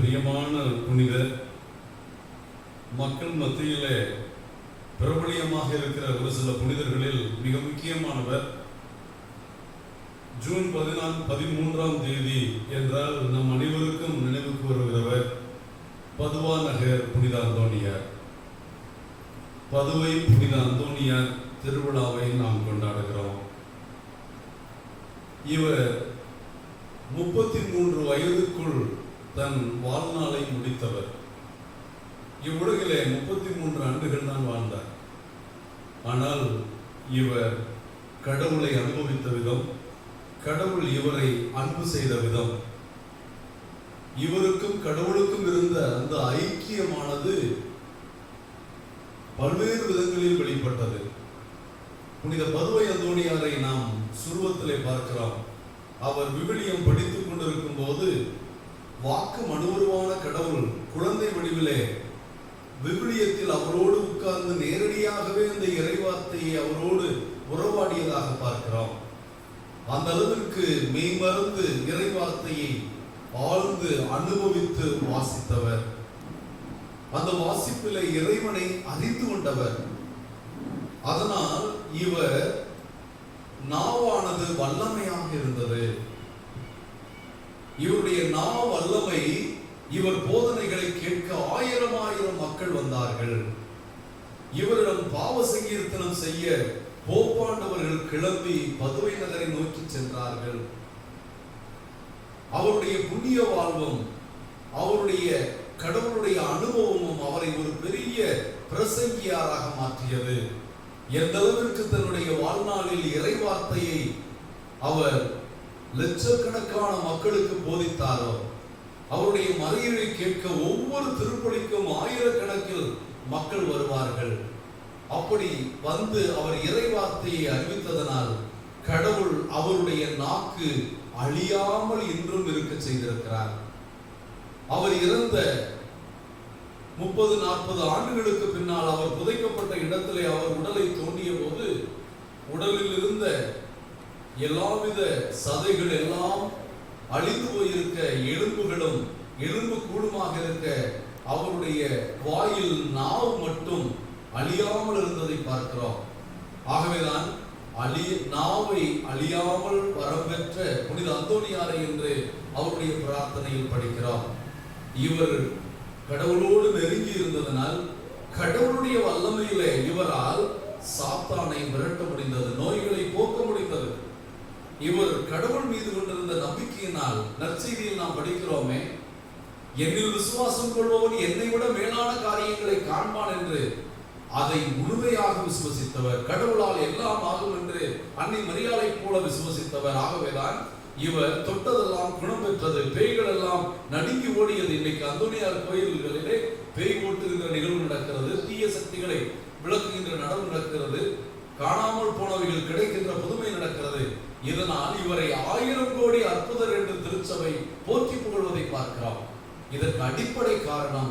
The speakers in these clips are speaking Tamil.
பிரியமான புனிதர், மக்கள் மத்தியிலே பிரபலியமாக இருக்கிற ஒரு சில புனிதர்களில் மிக முக்கியமானவர். ஜூன் 13ஆம் தேதி என்றால் நம் அனைவருக்கும் நினைவுக்கு வருகிறவர் பதுவா நகர் புனித அந்தோணியார். பதுவை புனித அந்தோணியார் திருவிழாவை நாம் கொண்டாடுகிறோம். இவர் 33 வயதுக்குள் தன் வாழ்நாளை முடித்தவர். இவ்வுலகிலே 33 ஆண்டுகள் தான் வாழ்ந்தார். ஆனால் இவர் கடவுளை அனுபவித்த விதம், கடவுள் இவரை அன்பு செய்த விதம், இவருக்கும் கடவுளுக்கும் இருந்த அந்த ஐக்கியமானது பல்வேறு விதங்களில் வெளிப்பட்டது. புனித பதுவை அந்தோணியாரை நாம் சுருவத்திலே பார்க்கிறோம். அவர் விவிலியம் படித்துக் கொண்டிருக்கும் போது வாக்கு மனுவுருவான கடவுள் குழந்தை வடிவிலே விவிலியத்தில் அவரோடு உட்கார்ந்து நேரடியாகவே இந்த இறைவார்த்தையை அவரோடு உறவாடியதாக பார்க்கிறோம். அந்த அளவிற்கு மெய்மறந்து இறைவார்த்தையை ஆழ்ந்து அனுபவித்து வாசித்தவர். அந்த வாசிப்பிலே இறைவனை அறிந்து கொண்டவர். அதனால் இவர் நாவானது வல்லமையாக இருந்தது. இவருடைய நாவ வல்லமை, இவர் போதனைகளை கேட்க ஆயிரம் மக்கள் வந்தார்கள். இவரிடம் பாவ சங்கீர்த்தனம் செய்ய போப்பாண்டவர்கள் கிளம்பி பதுவை நகரை நோக்கி சென்றார்கள். அவருடைய புண்ணிய வாழ்வும் அவருடைய கடவுளுடைய அனுபவமும் அவரை ஒரு பெரிய பிரசங்கியாராக மாற்றியது. எந்த அளவிற்கு தன்னுடைய வாழ்நாளில் இறைவார்த்தையை அவர் லட்சக்கணக்கான மக்களுக்கு போதித்தாரோ, அவருடைய மறையை கேட்க ஒவ்வொரு திருப்பலிக்கும் ஆயிரக்கணக்கில் மக்கள் வருவார்கள். அப்படி வந்து அவர் இறைவார்த்தையை அறிவித்ததனால் கடவுள் அவருடைய நாக்கு அழியாமல் இன்றும் இருக்க செய்திருக்கிறார். அவர் இறந்த 30-40 ஆண்டுகளுக்கு பின்னால் அவர் புதைக்கப்பட்ட இடத்திலே அவர் உடலை தோண்டிய போது உடலில் இருந்த எல்லாவித சதைகள் எல்லாம் அழிந்து போயிருக்க, எலும்புகளும் எலும்பு கூடுமாக இருக்க, அவருடைய வாயில் நாவு மட்டும் அழியாமல் இருந்ததை பார்க்கிறோம். ஆகவேதான் நாவை அழியாமல் வரம்பெற்ற புனித அந்தோணியாரை என்று அவருடைய பிரார்த்தனையில் படிக்கிறோம். இவர் கடவுளோடு நெருங்கி இருந்ததனால் கடவுளுடைய வல்லமையிலே இவரால் சாத்தானை விரட்ட முடிந்தது, நோய்களை போக்க முடிந்தது. இவர் கடவுள் மீது கொண்டிருந்த நம்பிக்கையினால் நற்செய்தியில் நாம் படிக்கிறோமே, என்னில் விசுவாசம் கொள்பவன் என்னை விட மேலான காரியங்களை காண்பான் என்று அதை முழுமையாக விசுவசித்தவர். கடவுளால் எல்லாம் ஆகும் என்று அன்னை மரியாதை போல விசுவசித்தவர். ஆகவேதான் இவர் தொட்டதெல்லாம் குணம் பெற்றது, பேய்கள் எல்லாம் நடுங்கி ஓடியது. இன்னைக்கு அந்தோணியார் கோயில்களிலே பேய் ஓட்டுகின்ற நிகழ்வு நடக்கிறது, தீய சக்திகளை விளக்குகின்ற நடவு நடக்கிறது, காணாமல் போனவைகள் கிடைக்கின்ற புதுமை நடக்கிறது. இதனால் இவரை 1000 கோடி அற்புதர் என்று திருச்சபை போற்றி புகழ்வதை பார்க்கிறோம். இதற்கு அடிப்படை காரணம்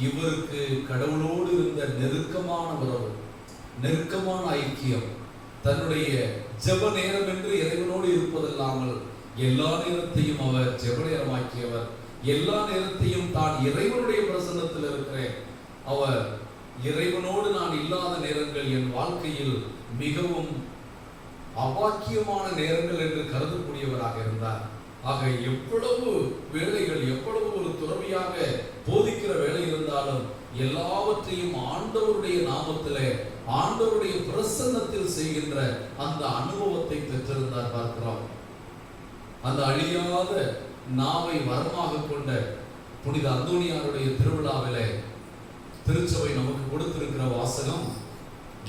இவருக்கு கடவுளோடு இருந்த நெருக்கமான உறவு, நெருக்கமான ஐக்கியம். தன்னுடைய ஜெப நேரம் என்று இறைவனோடு இருப்பதல்லாமல் எல்லா நேரத்தையும் அவர் ஜெப நேரமாக்கியவர். எல்லா நேரத்தையும் தான் இறைவனுடைய பிரசன்னத்தில் இருக்கிறேன். அவர் இறைவனோடு நான் இல்லாத நேரங்கள் என் வாழ்க்கையில் மிகவும் அபாக்கியமான நேரங்கள் என்று கருதக்கூடியவராக இருந்தார். ஆக எவ்வளவு வேலைகள், எவ்வளவு ஒரு துறவியாக போதிக்கிற வேலை இருந்தாலும் எல்லாவற்றையும் ஆண்டவருடைய நாமத்திலே, ஆண்டவருடைய பிரசன்னத்தில் செய்கின்ற அந்த அனுபவத்தை பெற்றிருந்தார் பார்க்கிறோம். அந்த அழியாத நாவை வரமாக கொண்ட புனித அந்தோணியாருடைய திருவிழாவிலே திருச்சபை நமக்கு கொடுத்திருக்கிற வாசகம்,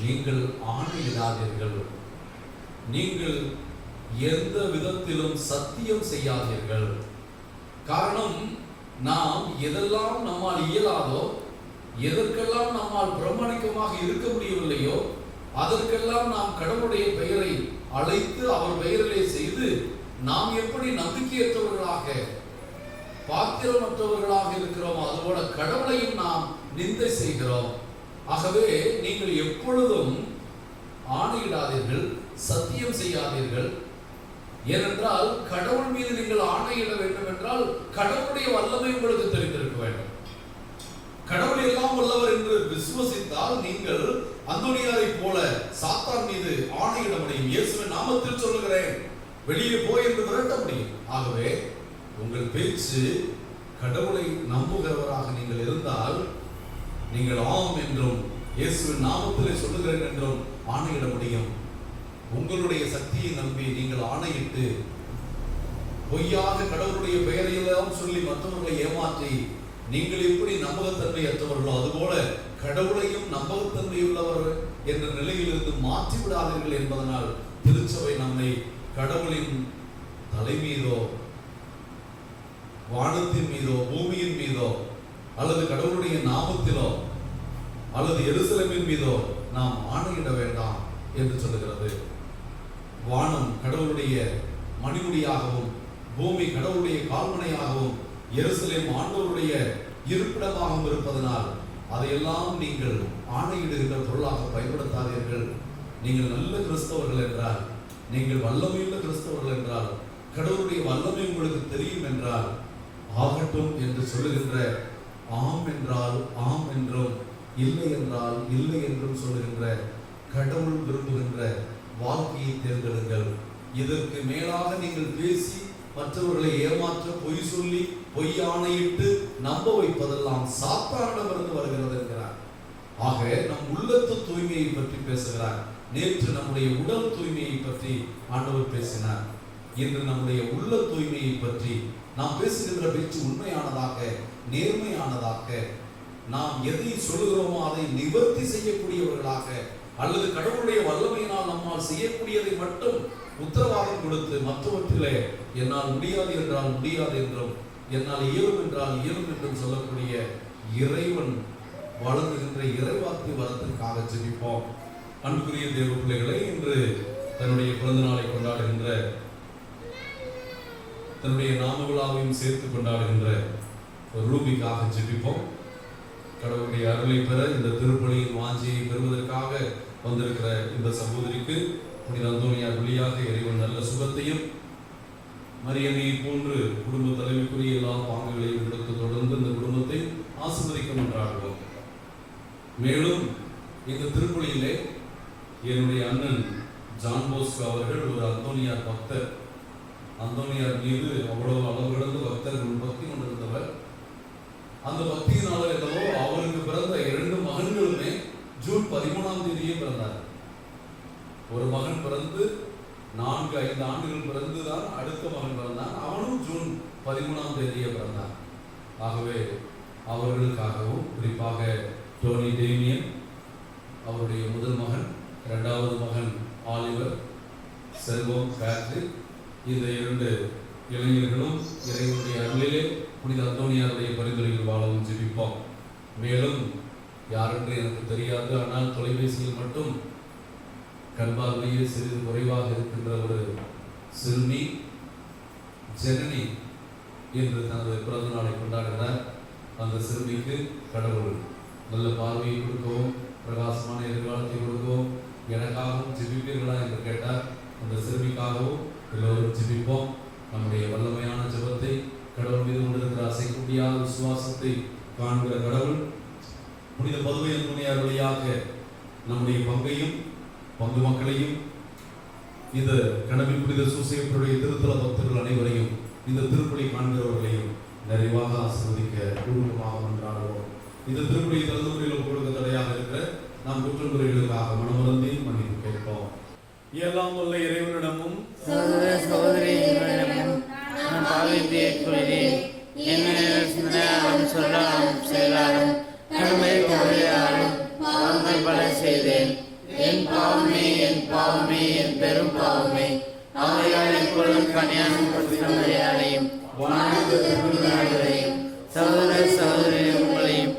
நீங்கள் ஆணையிடாதீர்கள், நீங்கள் எந்த விதத்திலும் சத்தியம் செய்யாதீர்கள். காரணம், நாம் எதெல்லாம் நம்மால் இயலாதோ, எதற்கெல்லாம் நம்மால் பிரமாணிக்கமாக இருக்க முடியவில்லையோ, அதற்கெல்லாம் நாம் கடவுளுடைய பெயரை அழைத்து அவர் பெயரிலே செய்து நாம் எப்படி நம்பிக்கையற்றவர்களாக பாத்திரமற்றவர்களாக இருக்கிறோம், அதுபோல கடவுளையும் நாம் நிந்தை செய்கிறோம். ஆகவே நீங்கள் எப்பொழுதும் ஆணையிடாதீர்கள், சத்தியம் செய்யாதீர்கள். ஏனென்றால் கடவுள் மீது நீங்கள் ஆணையிட வேண்டும் என்றால் கடவுளுடைய வல்லமை உங்களுக்கு தெரிந்திருக்க விசுவசித்தால் நீங்கள் அந்தோனியாரை போல சாத்தான் மீது ஆணையிட முடியும். இயேசுவின் நாமத்தில் சொல்லுகிறேன், வெளியே போய் என்று விரட்ட முடியும். ஆகவே உங்கள் பேச்சு கடவுளை நம்புகிறவராக நீங்கள் இருந்தால் நீங்கள் ஆம் என்றும் இயேசுவின் நாமத்திலே சொல்லுகிறேன் என்றும் ஆணையிட முடியும். உங்களுடைய சக்தியை நம்பி நீங்கள் ஆணையிட்டு பொய்யாக கடவுளுடைய பெயரையெல்லாம் சொல்லி மற்றவர்களை ஏமாற்றி நீங்கள் எப்படி நம்பகத்தன்மை அற்றவர்களோ அதுபோல கடவுளையும் நம்பகத்தன்மை உள்ளவர் என்ற நிலையிலிருந்து மாற்றி விடாதீர்கள் என்பதனால் திருச்சபை நம்மை கடவுளின் தலை மீதோ வானத்தின் மீதோ பூமியின் மீதோ அல்லது கடவுளுடைய நாமத்திலோ அல்லது எருசலேமின் மீதோ நாம் ஆணையிட வேண்டாம் என்று சொல்லுகிறது. வானம் கடவுளுடைய மணிமுடியாகவும் பூமி கடவுளுடைய கால்மனையாகவும் எருசலேம் ஆண்டவருடைய இருப்பிடமாகவும் இருப்பதனால் அதையெல்லாம் நீங்கள் ஆணையிடுகின்ற பொருளாக பயன்படுத்தாதீர்கள். நீங்கள் நல்ல கிறிஸ்தவர்கள் என்றால், நீங்கள் வல்லமையுள்ள கிறிஸ்தவர்கள் என்றால், கடவுளுடைய வல்லமை உங்களுக்கு தெரியும் என்றால் ஆகட்டும் என்று சொல்லுகின்ற ஆம் என்றால் ஆம் என்றும் இல்லை என்றால் இல்லை என்றும் சொல்லுகின்ற கடவுள் விரும்புகின்ற வாழ்க்கையை தேர்ந்தெடுங்கள். இதற்கு மேலாக நீங்கள் பேசி மற்றவர்களை ஏமாற்ற பொய் சொல்லி பொய் ஆணையிட்டு நம்ப வைப்பதெல்லாம் சாத்தானிடமிருந்து வருகிறது என்கிறார். ஆக நம் உள்ளத்து தூய்மையை பற்றி பேசுகிறார். நேற்று நம்முடைய உடல் தூய்மையை பற்றி ஆண்டவர் பேசினார். இன்று நம்முடைய உள்ள தூய்மையை பற்றி நாம் பேசுகின்ற பேச்சு உண்மையானதாக நேர்மையானதாக, நாம் எதை சொல்லுகிறோமோ அதை நிவர்த்தி செய்யக்கூடியவர்களாக, அல்லது கடவுளுடைய வல்லமையினால் நம்மால் செய்யக்கூடியதை மட்டும் உத்தரவாதம் கொடுத்து மற்றவற்றிலே என்னால் முடியாது என்றால் முடியாது என்றும் என்னால் இயலும் என்றால் இயலும் என்றும் சொல்லக்கூடிய இறைவன் வழங்குகின்ற இறைவார்த்தை வரத்திற்காக ஜெபிப்போம். அன்புக்குரிய தேவ பிள்ளைகளை, இன்று தன்னுடைய பிறந்த நாளை கொண்டாடுகின்ற, தன்னுடைய நாம விழாவையும் சேர்த்து கொண்டாடுகின்ற ரூபிக்காக ஜெபிப்போம். கடவுளுடைய அருளை பெற இந்த திருப்பலியின் வாஞ்சியை பெறுவதற்காக வந்திருக்கிற இந்த சகோதரிக்கு புனித அந்தோனியார் வழியாக இறைவன் நல்ல சுகத்தையும் மரியமையை போன்று குடும்ப தலைமைக்குரிய எல்லா பாங்குகளையும் கொடுத்து தொடர்ந்து இந்த குடும்பத்தை ஆசீர்வதிக்க கொண்டாடுவோம். மேலும் இந்த திருப்பலியிலே என்னுடைய அண்ணன் ஜான் போஸ்கோ அவர்கள் ஒரு அந்தோனியார் பக்தர். அந்தோனியார் மீது அவ்வளவு அளவு கடந்து பக்தர்கள் பக்தி கொண்டிருந்தவர். அந்த பக்தியினால என்னவோ அவருக்கு பிறந்த 2 மகன்களுமே ஜூன் 13ஆம் தேதியே பிறந்தார். ஒரு மகன் பிறந்து 4-5 ஆண்டுகள் பிறந்துதான் அடுத்த மகன் பிறந்தான். அவனும் ஜூன் 13ஆம் தேதியே பிறந்தான். ஆகவே அவர்களுக்காகவும், குறிப்பாக டோனி டேமியன் அவருடைய முதல் மகன், 2வது மகன் ஆலிவர், செல்வம், பேட்ரிக், இந்த 2 இளைஞர்களும் இறைவனுடைய அருளிலே புனித அந்தோனியாருடைய பரிந்துரையில் வாழவும் ஜெபிப்போம். மேலும் யாரென்று எனக்கு தெரியாது, ஆனால் தொலைபேசியில் மட்டும் கண்பார்வையே சிறிது குறைவாக இருக்கின்ற ஒரு சிறுமி ஜனனி என்று தனது பிறந்த நாளை கொண்டாடுகிறார். அந்த சிறுமிக்கு கடவுள் நல்ல பார்வையை கொடுக்கவும் பிரகாசமான எதிர்காலத்தை கொடுக்கவும் எனக்காகவும் ஜெபிப்பீர்களா என்று கேட்டார். அந்த சிறுமிக்காகவும் எல்லோரும் ஜெபிப்போம். நம்முடைய வல்லமையான ஜெபத்தை, கடவுள் மீது கொண்டிருக்கிற அசைக்க முடியாத விசுவாசத்தை காண்கிற கடவுள் புனித பதுவை அந்தோனியார் வழியாக நம்முடைய பங்கையும் பங்கு மக்களையும், இந்த கடமை புனித சூசையப்பருடைய திருத்தல பக்தர்கள் அனைவரையும், இந்த திருப்பலி காண்கிறவர்களையும் நிறைவாக ஆசீர்வதிக்க குடும்பமாக கொண்டாடுவோம். இந்த திருப்பலியை தகுதியில் கொடுக்க தடையாக இருக்கிற நாம் குற்றங்குறைகளுக்காக மனமருந்தி மன்னிப்பு கேட்போம். எல்லாம் வல்ல இறைவனிடமும் சகோதர சகோதரிகளிடமும் நான் பாவித்து ஏற்றுக்கொள்கிறேன். என்ன சொல்லாலும் செயலாலும் கடமை தவறியாலும் பாவங்கள் பல செய்தேன். என் பாவமே என் பாவமே என் பெரும் பாவமே. ஆகையால் எப்பொழுதும் கன்னியாசம் மரியாதையும் வானவரையும் சகோதர சகோதரி உங்களையும்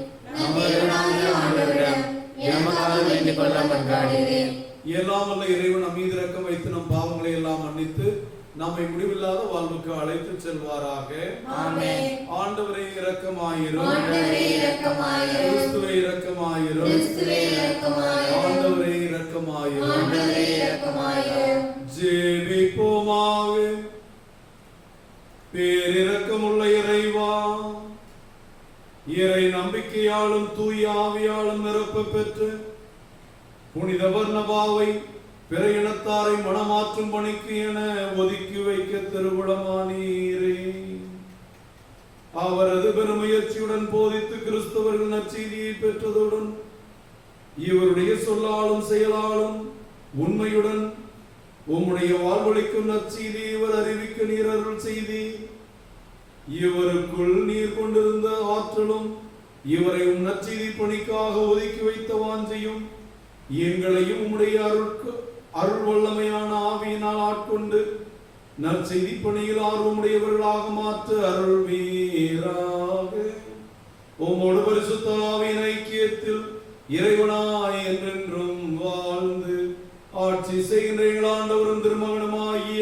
நமக்காக வேண்டிக் கொள்ள மன்றாடுகிறேன். எல்லாம் வல்ல இறைவன் நம் மீது இரக்கம் வைத்து நம் பாவங்களை எல்லாம் மன்னித்து நம்மை முடிவில்லாத வாழ்வுக்கு அழைத்து செல்வாராக. ஆமென். ஆண்டவரே இரக்கமாயிரும். ஆண்டவரே இரக்கமாயிரும். கிறிஸ்துவே இரக்கமாயிரும். கிறிஸ்துவே இரக்கமாயிரும். ஆண்டவரே இரக்கமாயிரும். ஆண்டவரே இரக்கமாயிரும். ஜெபிப்போமாக. பேரிரக்கமுள்ள இறைவா, இறை நம்பிக்கையாலும் தூய ஆவியாலும் நிரப்ப பெற்று புனித பர்னபாவை பிற இனத்தாரை மனமாற்றும் பணிக்கு என ஒதுக்கி வைக்க திருவுளமானீரே. அவரது பெருமுயற்சியுடன் போதித்து கிறிஸ்தவர்கள் நற்செய்தியை பெற்றதுடன் இவருடைய சொல்லாலும் செயலாலும் உண்மையுடன் உம்முடைய வாழ்வழிக்கும் நற்செய்தியை இவர் அறிவிக்க நீர் அருள் செய்தி. இவருக்குள் நீர் கொண்டிருந்த ஆற்றலும் இவரை உம் நற்செய்தி பணிக்காக ஒதுக்கி வைத்த வாஞ்சையும் எங்களையும் உம்முடைய அருள் வல்லமையான ஆவியினால் ஆட்கொண்டு நற்செய்தி பணியில் ஆர்வமுடையவர்களாக மாற்ற அருள்வீராக. உம்மோடு பரிசுத்த ஆவியின் ஐக்கியத்தில் இறைவனாய் என்றென்றும் வாழ்ந்து ஆட்சி செய்கின்ற எங்கள் ஆண்டவரும் திருமகனுமாகிய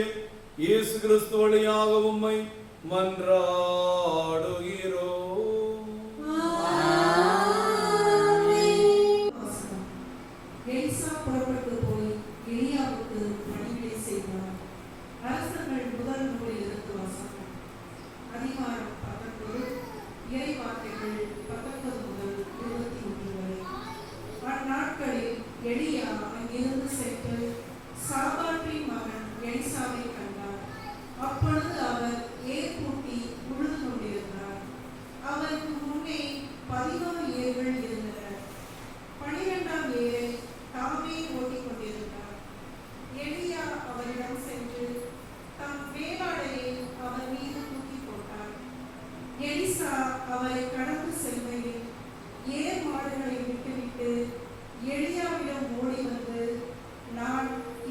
இயேசு கிறிஸ்து வழியாக உம்மை மன்றாடுகிறோம். எலிசா புறப்பட்டு போய் எலியாவுக்கு பணிவிடை செய்தார். அரசர்கள் முதல் நூலிலிருந்து வாசகம். அதிகாரம் 19, இறை வார்த்தைகள் 19 முதல் 21 வரை. அந்நாட்களில் எலியா அங்கிருந்து சென்று சாபாற்றின் மகன் எலிசாவை கண்டார். அப்பொழுது அவர் ஏர் பூட்டி உழுது கொண்டிருந்தார். அவருக்கு முன்னே 11 ஏர்கள் இருந்தன. 12ஆம் ஏரை தாமே ஓட்டிக் கொண்டிருந்தார். எலியா அவரிடம் சென்று தம் மேலாடையை அவர் மீது தூக்கி போட்டார். எலிசா அவரை கடந்து செல்கையில் ஏர் மாடுகளை விட்டுவிட்டு எலியாவிடம் ஓடி வந்து, நான்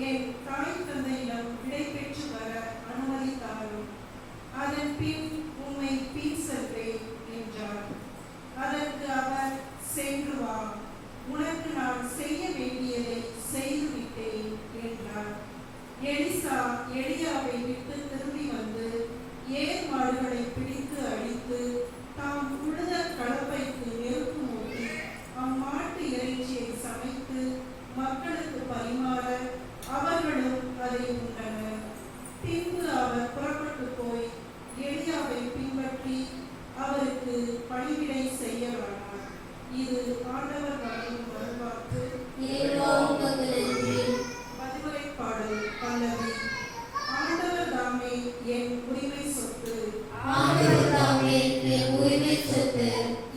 என் தாய் தந்தையிடம் விடை பெற்று வர அனுமதித்தாரும், அதன் பின் உம்மை பின் செல்வேன் என்றார். அதற்கு அவர், சென்று வா, உனக்கு நான் செய்ய வேண்டியதை செய்துவிட்டேன் என்றார். எலிசா எலியாவை விட்டு திரும்பி வந்து ஏர் மாடுகளை பிடித்து அடித்து தாம் உழுத கலப்பைக்கு நெருப்பு மூட்டி அம்மாட்டு இறைச்சியை சமைத்து மக்களுக்கு பரிமாற அவர்களும் அதை உண்டனர். பின்பு அவர் புறப்பட்டு போய் எலியாவை பின்பற்றி அவருக்கு பணிவிடை செய்யவானார். இது ஆண்டவர் வழங்கும் வருவாக்கு. பதிவுரை பாடல் பல்லவி. ஆண்டவர் தாமே என் உரிமை சொத்து. ஆண்டவர் தாமே என் உரிமை சொத்து.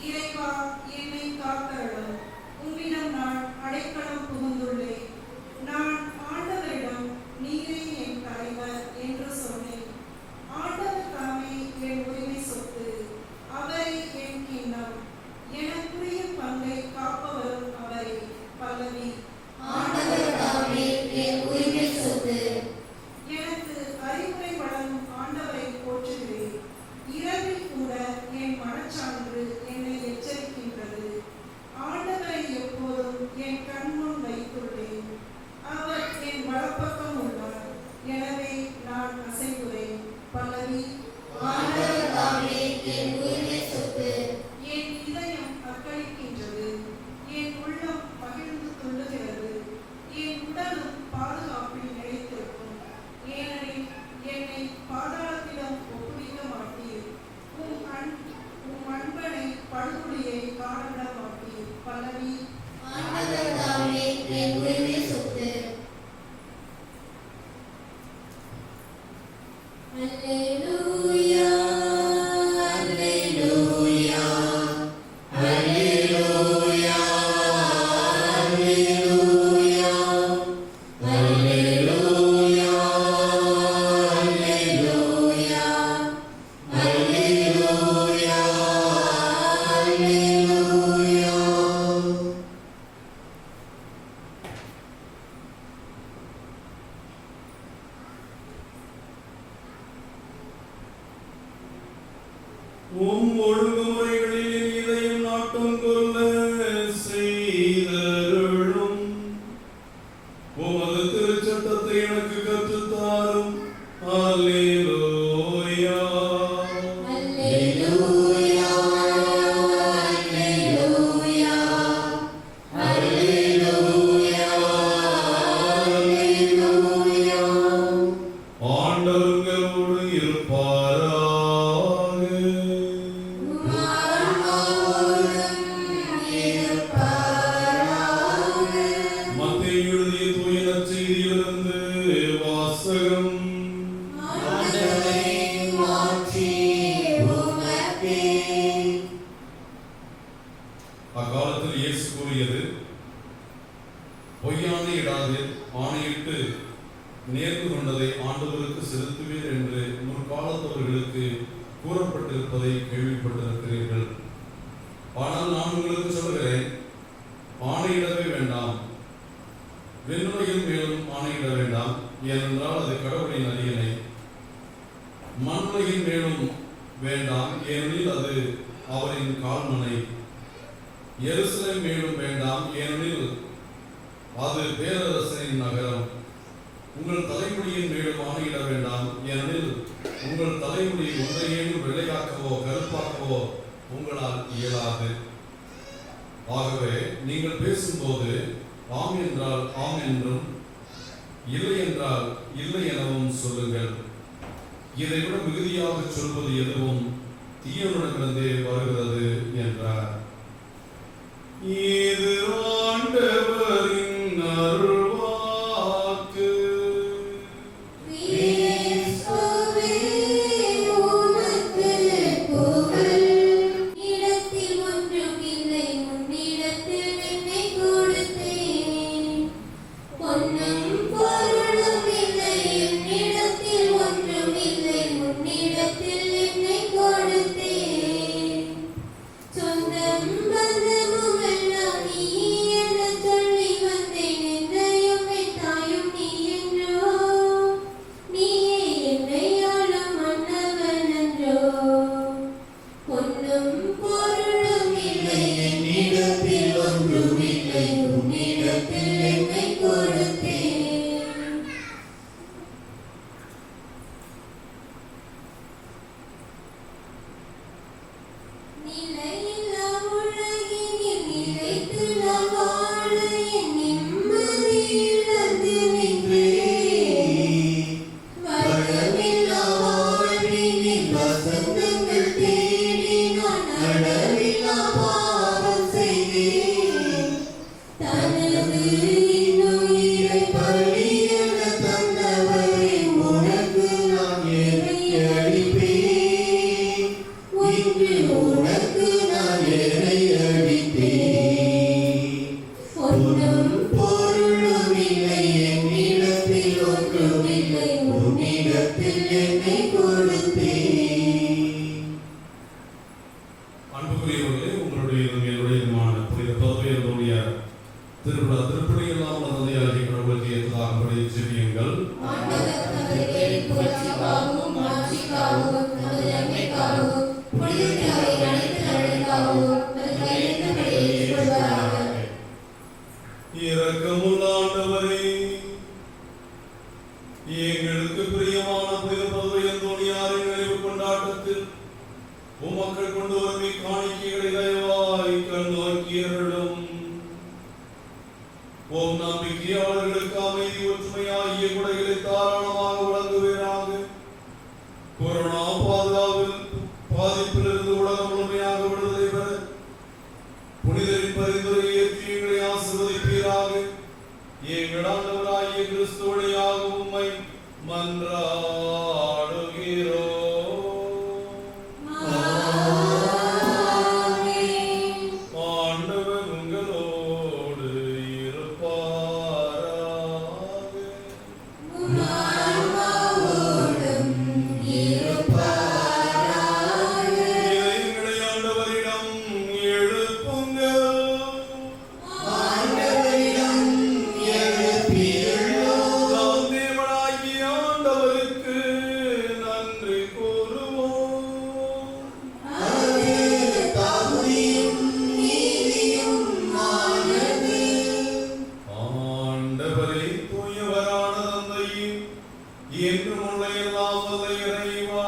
இறைவா, என்னை காத்தருளும். உம்மிடம் நான் அடைக்கலம் புகுந்துள்ளேன். நான் ஆண்டவரிடம் நீரே என் தலைவர் என்று சொன்னேன். ஆண்டவர் தாமே என் உரிமை சொத்து. அவரை என் கிண்ணம். எனக்குரிய பங்கை காப்பவரும் அவரே. பல்லவி. ஆண்டவர் தாமே என் உரிமை சொத்து. எனக்கு அறிவுரை வழங்கும் ஆண்டவரை போற்றுகிறேன். இரவில் கூட என் மனச்சான்று என்னை எச்சரிக்கின்றது. ஆண்டவரை எப்போதும் என் கண்முன் வைத்துள்ளேன். அவர் என் வலப்பக்கம் உள்ளார். எனவே நான் அசைவுறேன். பல்லவி. ஆண்டவர் தாமே என் உரிமை சொத்து. என் இதயம் அக்களிக்கின்றது. என் உள்ளம் மகிழ்ந்து துள்ளுகிறது. என் உடலும் பாதுகாப்பில் நிலைத்திருக்கும். ஏனெனில் என்னை பாதாளத்திடம் ஒப்புவிக்க மாட்டீர். உம் அன்பனை படுகொலியை காணவிட மாட்டீர். பல்லவி. ஆண்டவர் தாமே என் உரிமை சொத்து. அல்லேலூயா, அல்லேலூயா, அல்லேலூயா, அல்லேலூயா, அல்லேலூயா, அல்லேலூயா, அல்லேலூயா, அல்லேலூயா. உம் ஒழுங்குமுறைகளில் என் இதயம் நாட்டம் கொள்ள செய்தருளும். உமது திருச்சட்டத்தை எனக்கு கற்றுத்தாரும். அல்லேலூயா. அல்லேலூயா, அல்லேலூயா, அல்லேலூயா, அல்லேலூயா. ஆண்டவர் உங்களோடு இருப்பாராக. உம் ஆன்மாவோடும் அக்காலத்தில் இயேசு கூறியது, பொய்யானை இடாது ஆணையிட்டு நேர்ந்து கொண்டதை ஆண்டவருக்கு செலுத்துவீர் என்று முற்காலத்தவர்களுக்கு கூறப்பட்டிருப்பதை கேள்விப்பட்டிருக்கிறீர்கள். ஆனால் நான் உங்களுக்கு சொல்கிறேன், ஆணையிடவே வேண்டாம், விண்ணுலகின் மேலும் ஆணையிட வேண்டாம், ஏனென்றால் அது கடவுளின் அரியணை. மண்ணுலகின் மேலும் வேண்டாம், ஏனெனில் அது அவரின் கால்மனை. எருசலேம் மேலும் வேண்டாம், ஏனெனில் அது பேரரசனின் நகரம். உங்கள் தலைமுடியின் மேலும் ஆணையிட வேண்டாம், ஏனெனில் உங்கள் தலைமுடி ஒன்றையேனும் வெள்ளையாக்கவோ கருப்பாக்கவோ உங்களால் இயலாது. ஆகவே நீங்கள் பேசும்போது ஆம் என்றால் ஆம் என்றும், இல்லை என்றால் இல்லை எனவும் சொல்லுங்கள். இதைவிட மிகுதியாக சொல்வது எதுவும் தீயவனிடமிருந்தே வருகிறது என்றார். இது ஆண்டவரின் அருள்வாக்கு. கிறிஸ்துவே உமக்கு புகழ். இடத்தில் ஒன்றுமில்லை, உன்னிடத்தில் என்னை கொடுத்தேன். பொன்னும் பொருளும் இல்லை, என்னிடத்தில் ஒன்றுமில்லை, உன்னிடத்தில் என்னை கொடுத்தேன். சொந்தம் பந்தமும் எல்லாம் நீ என சொல்லி வந்தேன். என்னையும் என் தாயும் நீ என்றோ, நீயே என்னை ஆளும் மன்னவன் என்றோ. பொன்னும் பொருளும் இல்லை, என்னிடத்தில் ஒன்றுமில்லை, உன்னிடத்தில் என்னை கொடுத்தேன். நிலையில்லா உலகினில் நிலைத்து நான் வாழ என் நிம்மதி இழந்து நின்றேன். வளமில்லா வாழ்வினில் வசந்தங்கள் தேடி நான் அளவில்லா பாவம் செய்தேன். தனது இன்னுயிரை பலியென தந்தவரே, உனக்கு நான் எதை அளிப்பேன்? இன்று உனக்கு நான் எதை அளித்தேன்? பொன்னும் பொருளும் இல்லை, என்னிடத்தில் ஒன்றுமில்லை, உன்னிடத்தில் என்னை கொடுத்தேன். அன்புக்குரியவர்களே, உங்களுடையதும் என்னுடையதுமான புனித பதுவையனுடைய திருவிழா திருப்பணியெல்லாம் தந்தையாகிய கடவுளுக்கு ஏற்றதாகும்படி ஜெபியுங்கள். ஆண்டவர் தமது பேரின் புகழ்ச்சிக்காகவும் மாட்சிக்காகவும் நமது நன்மைக்காகவும் புனித திருவையின் அனைத்து நலனுக்காகவும் நமது கையெழுந்தபடி ஏற்றுக்கொள்வாராக. இரக்கமுள்ள ஆண்டவரே, எங்களுக்கு பிரியமான புனித பதுவையந்தோணியாரின் நினைவு கொண்டாட்டத்தில் உமக்கள் கொண்டு வரும் இக்காணிக்கைகளை தயவாய் கண்ணோக்கியருளும். ஓம் நம்பிக்கையாளர்களுக்கு அமைதி ஒற்றுமையாகிய குடைகளை தாராளமாக வழங்குவீராக. கொரோனா பாதிப்பிலிருந்து உலகம் முழுமையாக விடுதலை பெற புனிதரின் பரிந்துரை ஏற்றி எங்களை ஆசீர்வதிப்பீராக. எங்கள் ஆண்டவராகிய கிறிஸ்து வழியாக உம்மை மன்றாடுகிறோம். ஆண்டவர் உங்களோடு இருப்பாராக. இதயங்களை ஆண்டவரிடம் எழுப்புங்கள். நாம் தேவனாகிய ஆண்டவருக்கு நன்றி கூறுவோம். ஆண்டவரே, தூயவரான தந்தையே, என்றும் உள்ள எல்லாம் வல்ல இறைவா,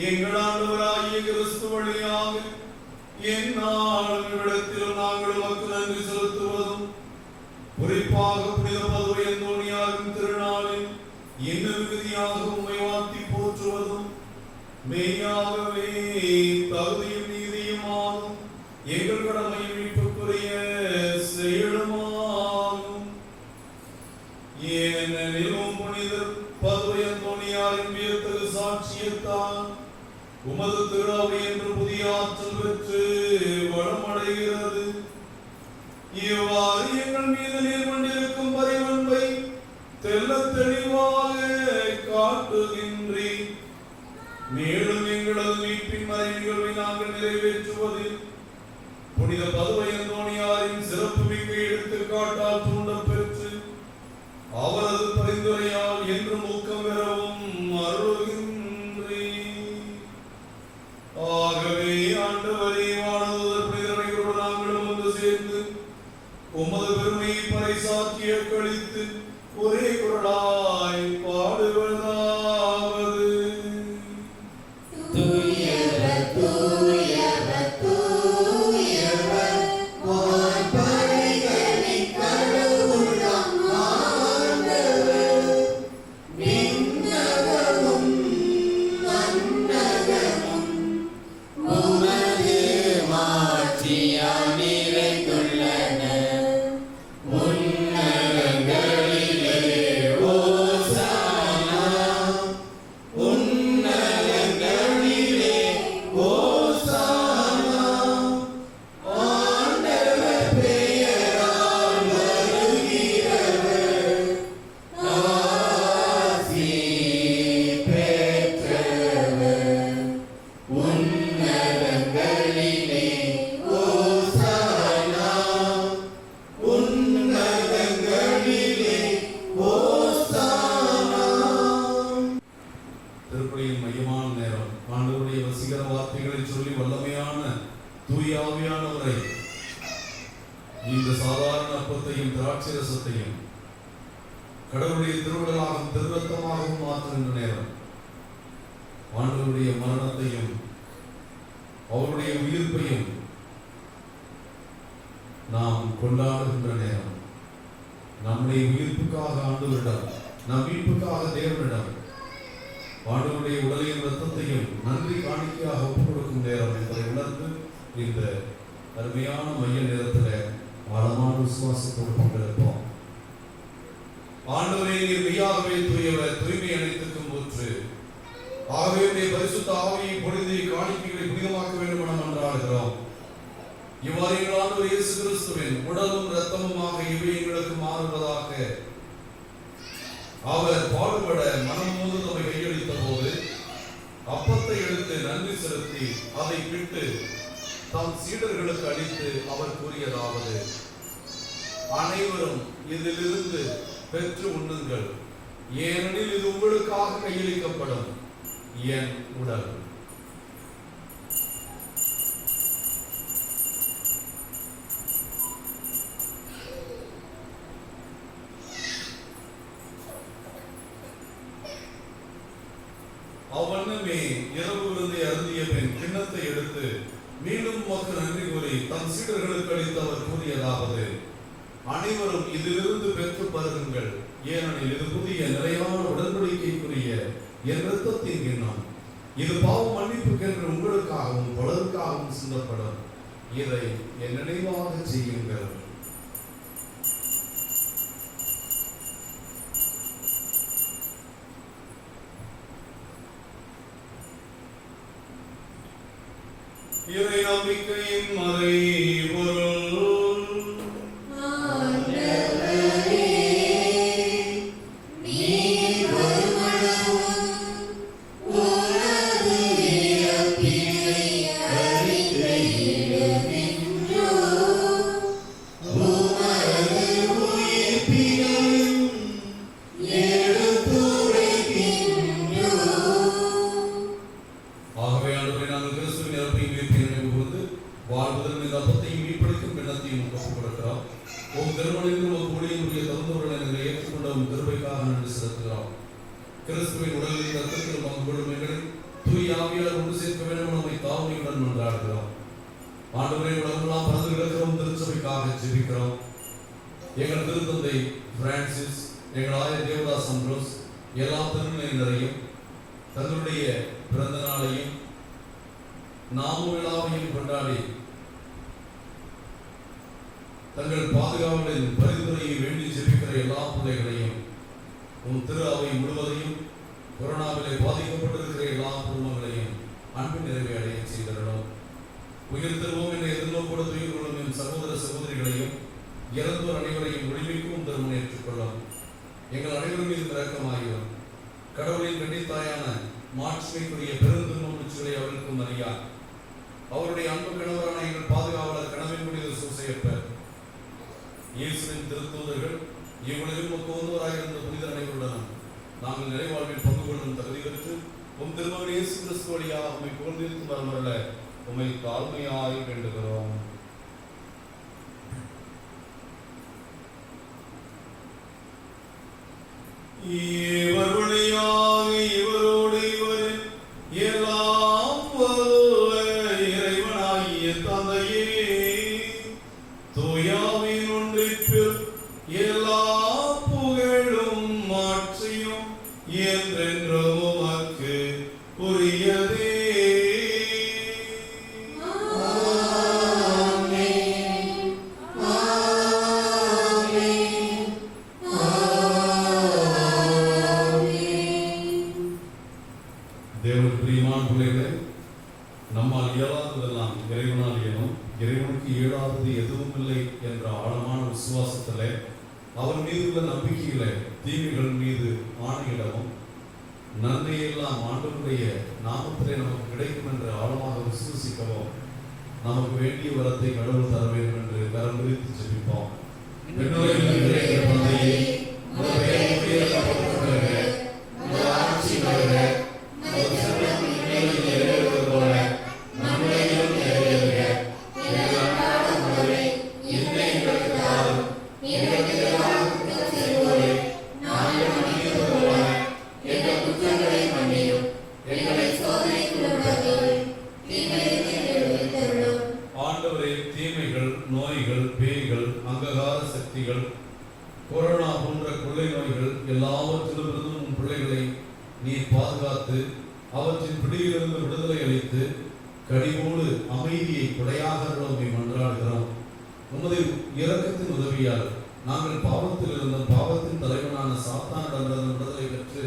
எங்கள் ஆண்டவராகிய கிறிஸ்து வழியாக எந்நாளும் இவ்விடத்தில் நாங்கள் உமக்கு நன்றி செலுத்துவதும், குறிப்பாக புனித பதுவையந்தோணியாரின் திருநாளில் இன்னும் மிகுதியாக உம்மை வாழ்த்தி போற்றுவதும் மெய்யாகவே தகுதியும் நீதியுமாகும் எங்கள் கடமையும் மீட்புக்குரிய செயலுமாகும். ஏனெனில் புனிதர் பதுவையந்தோணியாரின் வியத்தகு சாட்சியத்தால் உமது திருஅவை என்று புதிய ஆற்றல் பெற்று வளமடைய வருகிறது. இவ்வாறு எங்கள் மீது நீர் கொண்டிருக்கும் பரிவன்பை தெள்ளத் தெளிவாக காட்டுகின்றீர். மேலும் எங்களது மீட்பின் மறை நிகழ்வை நாங்கள் நிறைவேற்றுவதில் புனித பதுவை அந்தோணியாரின் சிறப்பு மிக்க எடுத்துக்காட்டால் தூண்டப் பெற்று அவரது பரிந்துரையால் என்றும் ஊக்கம் பெறவும் அருள்கின்றீர். ஆகவே ஆண்டவரே, வானதூதர் புனிதரைகளோடு நாங்களும் வந்து சேர்ந்து உமது பெருமையை பறைசாற்றி அக்களித்து ஒரே குரலாய் பாடுவதாவது: தூயவர் தூயவர் தூயவர் வான்படைகளின் கடவுளாம் ஆண்டவர். விண்ணகமும் மண்ணகமும் உமது மாட்சியால் நிறைந்துள்ளன. உன்னதங்களிலே ஓசானா, உன்னதங்களிலே ஓசானா. ஆண்டவர் பெயரால் வருகிறவர் ஆசி பெற்றவர். உன்னதங்களிலே ஓசானா, உன்னதங்களிலே ஓசானா. திருப்பலியின் மையமான நேரம். ஆண்டவருடைய வசீகர வார்த்தைகளை சொல்லி வல்லமையான தூய ஆவியானவரை இந்த சாதாரண அப்பத்தையும் திராட்சை ரசத்தையும் கடவுளுடைய திருவிழாகவும் திருரத்தமாகவும் மாற்றுகின்ற நேரம். ஆண்டவருடைய மரணத்தையும் அவருடைய உயிர்ப்பையும் நாம் கொண்டாடுகின்ற நேரம். நம்முடைய உயிர்ப்புக்காக ஆண்டவரிடம், நம் மீட்புக்காக தேவனிடம் ஆண்டவருடைய உடலையும் இரத்தத்தையும் நன்றி காணிக்கையாக ஒப்புக் கொடுக்கும் நேரம் என்பதை உணர்ந்து இந்த அருமையான மைய நேரத்தில் ஆழமான விசுவாசத்தோடு பங்கெடுப்போம். ஆண்டவரே, நீர் மெய்யாகவே தூயவர், தூய்மை அனைத்துக்கும் ஊற்று. ஆகவே உடைய பரிசுத்த ஆவியை பொழிந்து காணிக்கைகளை புனிதமாக்க வேண்டும் என மன்றாடுகிறோம். இவ்வாறு எங்கள் ஆண்டவர் இயேசு கிறிஸ்துவின் உடலும் இரத்தமுமாக இவை எங்களுக்கு மாறுவதாக. அவர் பாடுபட மனம் மூந்து நம்மை கையளித்த போது அப்பத்தை எடுத்து நன்றி செலுத்தி அதை பிட்டு தம் சீடர்களுக்கு அளித்து அவர் கூறியதாவது: அனைவரும் இதிலிருந்து பெற்று உண்ணுங்கள், ஏனெனில் இது உங்களுக்காக கையளிக்கப்படும் என் உடல். அவ்வண்ணமே இரவு விருந்தை அருந்திய பின் கிண்ணத்தை எடுத்து மீண்டும் உமக்கு நன்றி கூறி தம் சீடர்களுக்கு அளித்து அவர் கூறியதாவது: அனைவரும் இதிலிருந்து பெற்று பருகுங்கள், ஏனெனில் இது புதிய நிறைவான உடன்படிக்கைக்குரிய என் இரத்தத்தின் கிண்ணம். இது பாவ மன்னிப்புக்கென்று உங்களுக்காகவும் பலருக்காகவும் சிந்தப்படும். இதை என் நினைவாக செய்யுங்கள். இறை நம்பிக்கையின் மறைபொருள். ஆண்டவரே, நீர் ஒருவனும் உமது இறப்பினை அறிக்கையிடுகின்றோம். உமது உயிர்ப்பினையும் எடுத்துரைக்கின்றோம். ஆகவே ஆண்டவரே, நாங்கள் கிறிஸ்துவின் இறப்பையும் உயிர்ப்பையும் நினைவு கூர்ந்து வாழ்வதற்கு இந்த அப்பத்தையும் மீட்பளிக்கும் எண்ணத்தையும் ஒப்புக் கொடுக்கிறோம். உம் திருமணத்தில் ஒரு கூடிய தகுந்தவர்களை நாங்கள் ஏற்றுக்கொண்ட உம் திருப்பைக்காக நன்றி செலுத்துகிறோம். கிறிஸ்துவின் உடலில் இரத்தத்தில் பங்கு கொள்ளும் எங்களை தூய ஆவியால் ஒன்று சேர்க்க வேண்டும் நம்மை தாழ்மையுடன் மன்றாடுகிறோம். ஆண்டவரே, உலகமெல்லாம் பறந்து கிடக்கிறோம் திருச்சபைக்காக ஜெபிக்கிறோம். எங்கள் திருத்தந்தை பிரான்சிஸ், எங்கள் ஆயர் தேவதாஸ் அம்ப்ரோஸ் எல்லா திருநிலையினரையும் தங்களுடைய பிறந்த நாளையும் நாம விழாவையும் கொண்டாடி தங்கள் பாதுகாவலின் பரிந்துரையை வேண்டி ஜெபிக்கிற எல்லா பிள்ளைகளையும் உன் திரு அவை முழுவதையும் கொரோனாவிலே பாதிக்கப்பட்டிருக்கிற எல்லா குடும்பங்களையும் அன்பு நிறைவை அடைய செய்திடணும். உயிர் திருவோம் என்ற எதிர்நோக்கோடு உயிர் எங்கள் அனைவரும் மீது இரக்கமாயிரும். கடவுளின் கன்னித்தாயான மாட்சிமைக்குரிய பெருந்துன்பம் முடிச்சுகளை அவர்களுக்கும் அறியார். அவருடைய அன்பு கணவரான எங்கள் பாதுகாவலர் கனவின் புனித சூசையப்பர், இயேசுவின் திருத்தூதர்கள், இவ்வுலகில் ஒருவராயிருந்த புனித அனைவருடனும் நாங்கள் நிறைவாழ்வில் பங்கு கொள்ளும் தகுதி பெற்று உம் திருமகன் இயேசு கிறிஸ்து வழியாக உம்மை புகழ்ந்திருக்கும் வரமல்ல உம்மை தாழ்மையாய் வேண்டுகிறோம். இவர் வழியாக இவரோடு இவர் எல்லாம் வல்ல இறைவனாகிய தந்தையே, தூயாவின் ஒன்றிப்பில் எல்லா புகழும் மாட்சியும் என்றென்றும் உமக்கு உரியதே. தேவனுக்கு பிரியமான பிள்ளைகளே, நம்மால் இயலாததெல்லாம் இறைவனால் இயலும், இறைவனுக்கு இயலாதது எதுவும் இல்லை என்ற ஆழமான விசுவாசத்திலே, அவர் மீது உள்ள நம்பிக்கையிலே தீமைகள் மீது ஆணையிடவும், நன்மையெல்லாம் ஆண்டவருடைய நாமத்திலே நமக்கு கிடைக்கும் என்று ஆழமாக விசுவசிக்கவும் நமக்கு வேண்டிய வரத்தை கடவுள் தர வேண்டும் என்று கரம் விரித்து ஜெபிப்போம். ஆண்டவரே, தீமைகள், நோய்கள், பேய்கள், அங்ககார சக்திகள், கொரோனா போன்ற கொள்ளை நோய்கள் எல்லாவற்றிலிருந்தும் உன் பிள்ளைகளை நீர் பாதுகாத்து அவற்றின் பிடியிலிருந்து விடுதலை அளித்து கனிவோடு அமைதியை கொடையாக உம்மை மன்றாடுகிறோம். உமது இரக்கத்தின் உதவியால் நாங்கள் பாவத்தில் இருந்தும் பாவத்தின் தலைவனான சாத்தானிடமிருந்து விடுதலை பெற்று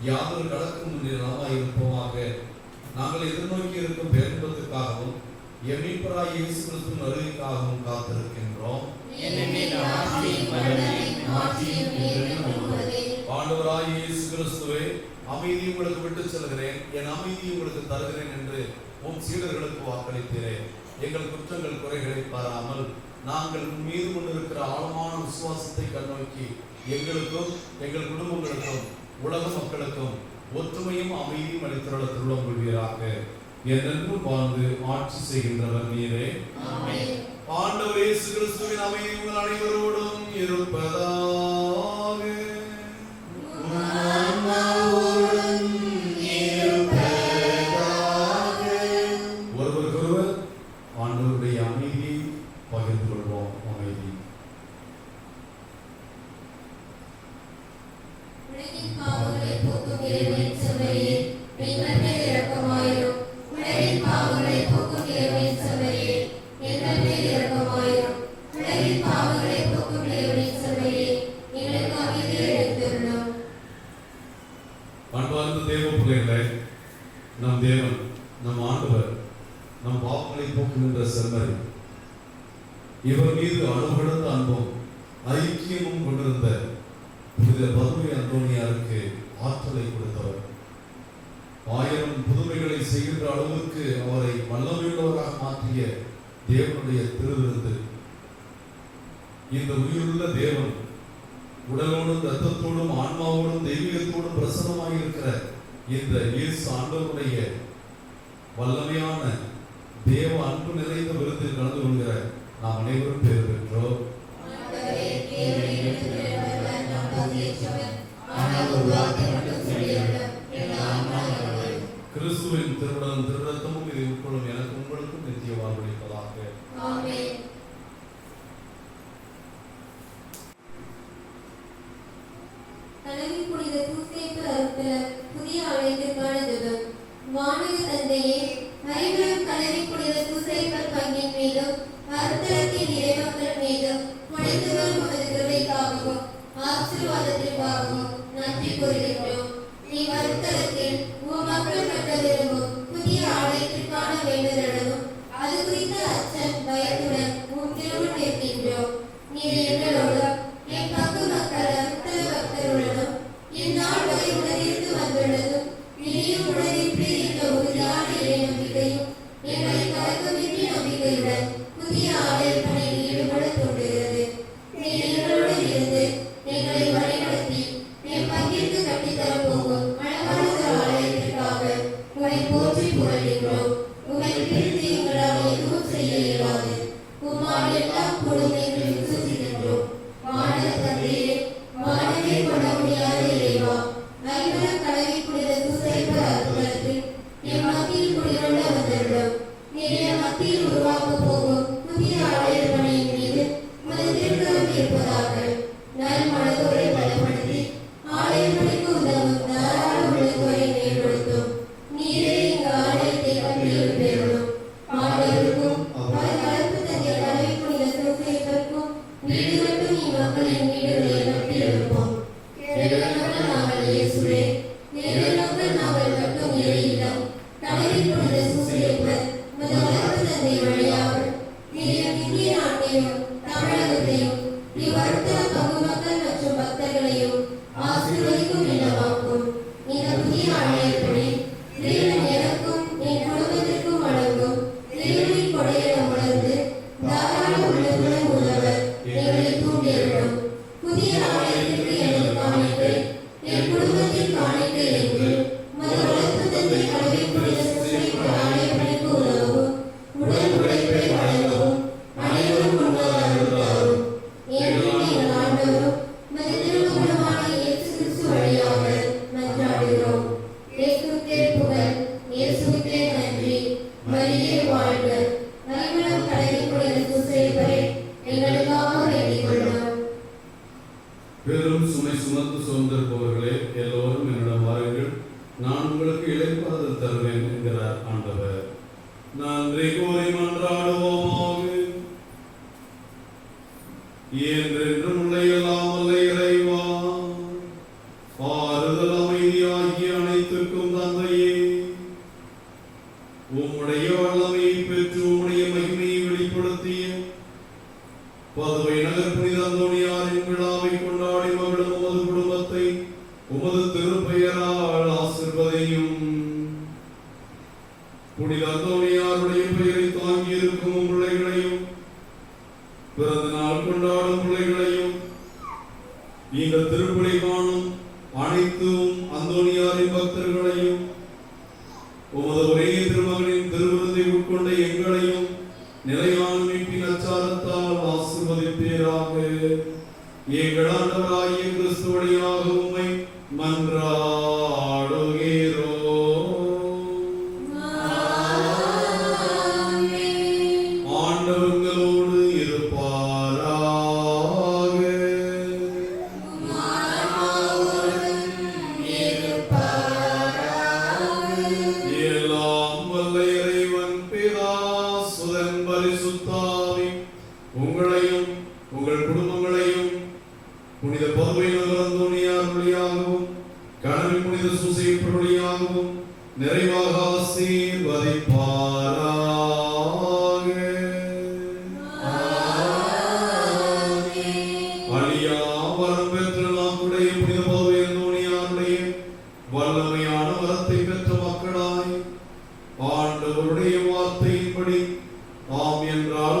யாதொரு கலக்கும் நலமாயிருப்போமாக. நாங்கள் எதிர்நோக்கி இருக்கும் பேரின்பத்துக்காகவும் என் மீட்பராகிய இயேசு கிறிஸ்துவின் வருகைக்காகவும் காத்திருக்கின்றோம். ஆண்டவராகிய இயேசு கிறிஸ்துவே, அமைதி உங்களுக்கு விட்டு செல்கிறேன், என் அமைதி உங்களுக்கு தருகிறேன் என்று உம் சீடர்களுக்கு வாக்களித்தீரே. எங்கள் குற்றங்கள் குறைகளை பாராமல் நாங்கள் மீது கொண்டிருக்கிற ஆழமான விசுவாசத்தை கண்ணோக்கி எங்களுக்கும் எங்கள் குடும்பங்களுக்கும் உலக மக்களுக்கும் ஒற்றுமையும் அமைதியும் அளித்துள்ள திருளம் கொள்வீராக. என்றென்றும் வாழ்ந்து ஆட்சி செய்கின்றவர் நீரே. ஆண்டவர் இயேசு கிறிஸ்துவின் அமைதி உங்கள் அனைவரோடும் இருப்பதாக. ஒருவருக்கொருவர் ஆண்டவருடைய அமைதியை பகிர்ந்து கொள்வோம். அமைதி. உலகின் பாவங்களை போக்கும் இறைவனின் செம்மறியே, எங்கள் மேல் இரக்கமாயிரும். உலகின் பாவங்களை போக்கும் இறைவனின் செம்மறியே, எங்கள் மேல் இரக்கமாயிரும். உலகின் பாவங்களை போக்கும் இறைவனின் செம்மறியே, எங்களுக்கு அமைதியை அளித்தருளும். அன்பார்ந்த தேவ பிள்ளைகளே, நம் தேவன், நம் ஆண்டவர், நம் பாவங்களை போக்குகின்ற செம்மறி, இவர் மீது அளவுகடந்த அன்பும் ஐக்கியமும் கொண்டிருந்த புனித பதுமை அந்தோனியாருக்கு ஆற்றலை கொடுத்தவர். 1000 புதுமைகளை செய்கின்ற அளவுக்கு அவரை வல்லமையுள்ளவராக மாற்றிய தேவனுடைய திருவிருந்து. இந்த உயிருள்ள தேவன் உடலோடும் இரத்தத்தோடும் ஆன்மாவோடும் தெய்வீகத்தோடும் பிரசன்னமாக இருக்கிற இந்த இயேசு ஆண்டவருடைய வல்லமையான தேவ அன்பு நிறைந்த விருந்தில் கலந்து கொள்கிற நாம் அனைவரும் பேர் பெற்றோம். கிறிஸ்துவின் திருவுடலும் திருரத்தமும் இதை உட்கொள்ளும் எனக்கு உங்களுக்கும் நித்திய வாழ்வளிப்பதாக. கனவின் புனித சூசையப்பர் அருட்பெற புதிய ஆலயத்திற்கான ஜெபம். வானக தந்தையே, அறிவிலும் கனவின் புனித சூசையப்பர் பங்கின் மீதும் அருட்தலத்தின் இறைமக்கள் மீதும் பொழிந்து வரும் உமது கிருபைக்காகவும் ஆசீர்வாதத்திற்காகவும் நன்றி கூறுகின்றோம். நீ அருட்தலத்தில் உம் மக்கள் கட்ட விரும்பும் புதிய ஆலயத்திற்கான வேண்டுதலும் அது குறித்த அச்சம் பயத்துடன் உம் திருமுன் நிற்கின்றோம். நீர் எங்களோடும் என் பங்கு மக்கள் அருட்தல பக்தருடன் கூடும் என்று விசுவசிக்கின்றோம். வானக தந்தையே, வானமே கொள்ள முடியாத இறைவா, ஐவரும் கடவை புனித சூசையப்பர் அருட்தலத்தில் எம் மத்தியில் குடிகொள்ள வந்தருளும். நீர் எம் மத்தியில் உருவாக்கப் போகும் புதிய ஆலய பணியின் மீது உமது திருக்கரம் இருப்பதாக. நல் மனதோரை பலப்படுத்தி ஆலய பணிக்கு உதவும் தாராள உள்ளத்தோரை மேம்படுத்தும். நீரே இங்கு ஆலயத்தை கட்டி எழுப்பெறலும். ஆண்டவருக்கும் அவர் வளர்ப்பு தந்தை கடவை புனித சூசையப்பருக்கும் வீடு கட்டும் இம்மக்களின் வீடுகளை கட்டி எழுப்போம். கேடுகளவர்கள் நாங்கள் இயேசுவே, கேடுகளவர்கள் நாங்கள் கட்டும் இறை இல்லம் கடவை புனித சூசையப்பர் உமது வளர்ப்பு தந்தை வழியாக நீர் இந்திய நாட்டையும் தமிழகத்தையும் இவ்வருத்தல பங்கு மக்கள் மற்றும் பக்தர்களையும் ஆசீர்வதிக்கும் இல்லமாக்கும். இந்த புதிய ஆலயப்படி இறைவன் எனக்கும் என் குடும்பத்திற்கும் வழங்கும் இறைவனின் கொடையை உணர்ந்து தாராள உள்ளத்துடன் உதவ எங்களை தூண்டியருளும். புதிய ஆலயத்திற்கு எனது காணிக்கை என் குடும்பத்தின் காணிக்கை என்று உமது வளர்ப்பு தந்தை கடவை புனித சூசையப்பர் ஆலயப்பணிக்கு உதவும் உடல் உழைப்பை வழங்கவும் அனைவரும் முன்வரும். ஏனெனில் எங்கள் ஆண்டவரும் உமது திருமகனுமான இயேசு கிறிஸ்து வழியாக மன்றாடுகிறோம். இயேசுவுக்கே புகழ், இயேசுவுக்கே நன்றி. மரியே வாழ்க. நல்மனம் கடவை புனித சூசையப்பரே, எங்களுக்காக வேண்டிக் கொள்ளும். பெரும் சுமை சுமந்து சுமந்திருப்பவர்களே, எல்லோரும் என்னிடம் வாருங்கள், நான் உங்களுக்கு இளைப்பாறுதல் தருவேன் என்கிறார் ஆண்டவர். நன்றி கூறி மன்றாடுவோமாக. என்றென்றும் உள்ள எல்லாம் வல்ல இறைவா, ஆறுதல் அமைதியாகிய அனைத்துக்கும் தந்தையே, உம்முடைய வல்லமையை பெற்று உம்முடைய மகிமையை வெளிப்படுத்திய பதுவை நகர் புனித அந்தோணியாரின் விழாவை கொண்டாடி மகிழும் உமது குடும்பத்தை உமது திருப்பெயரால் ஆசீர்வதியும். புனித அந்தோணியாருடைய பெயரை தாங்கி இருக்கும் பிள்ளைகளையும் பிறந்த நாள் கொண்டாடும் பிள்ளைகளையும் இந்த திருப்பலி காணும் அனைத்தும் அந்தோணியாரின் பக்தர்களையும் உமது ஒரே திருமகனின் திருவிருந்தை உட்கொண்ட எங்களையும் நிலையான மீட்பின் அச்சாரத்தால் ஆசீர்வதிப்பீராக. எங்கள் ஆண்டவராகிய கிறிஸ்து வழியாக உம்மை மன்றாடுகிறோம். ஆண்டவர்களோடு இருப்பாராக. எல்லாம் வல்ல இறைவன் பிதா சுதன் பரிசுத்தாவி உங்களையும் உங்கள் குடும்பங்களையும் புனித பதுவை நகர் அந்தோணியார் வழியாகவும் கடவை புனித சூசையப்பர் வழியாகவும் நிறைவாக ஆசீர்வதிப்பாராக. அழியா வரம் பெற்ற நாக்குடைய புனித பதுவை அந்தோணியாருடைய வல்லமையான வரத்தை பெற்ற மக்களாய் ஆண்டவருடைய வார்த்தையின்படி ஆம் என்றால்